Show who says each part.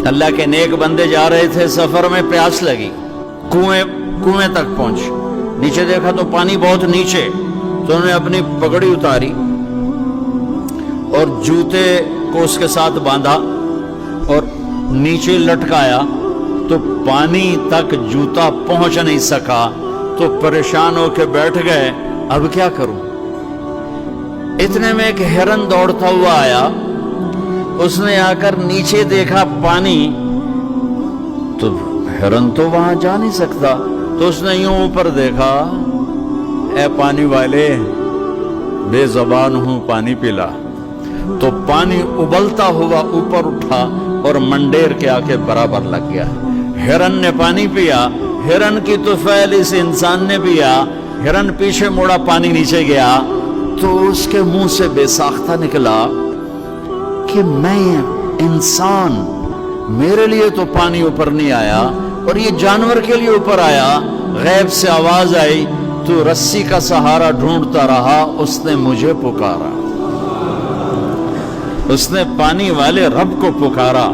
Speaker 1: اللہ کے نیک بندے جا رہے تھے سفر میں، پیاس لگی، کنویں تک پہنچ، نیچے دیکھا تو پانی بہت نیچے، تو انہوں نے اپنی پگڑی اتاری اور جوتے کو اس کے ساتھ باندھا اور نیچے لٹکایا، تو پانی تک جوتا پہنچ نہیں سکا، تو پریشان ہو کے بیٹھ گئے، اب کیا کروں؟ اتنے میں ایک ہرن دوڑتا ہوا آیا، اس نے آ کر نیچے دیکھا پانی، تو ہرن تو وہاں جا نہیں سکتا، تو اس نے یوں اوپر دیکھا، اے پانی والے، بے زبان ہوں، پانی پلا، تو پانی ابلتا ہوا اوپر اٹھا اور منڈیر کے آ کے برابر لگ گیا۔ ہرن نے پانی پیا، ہرن کی طفیل اس انسان نے پیا، ہرن پیچھے مڑا، پانی نیچے گیا، تو اس کے منہ سے بے ساختہ نکلا کہ میں انسان، میرے لیے تو پانی اوپر نہیں آیا اور یہ جانور کے لیے اوپر آیا۔ غیب سے آواز آئی، تو رسی کا سہارا ڈھونڈتا رہا، اس نے مجھے پکارا، اس نے پانی والے رب کو پکارا۔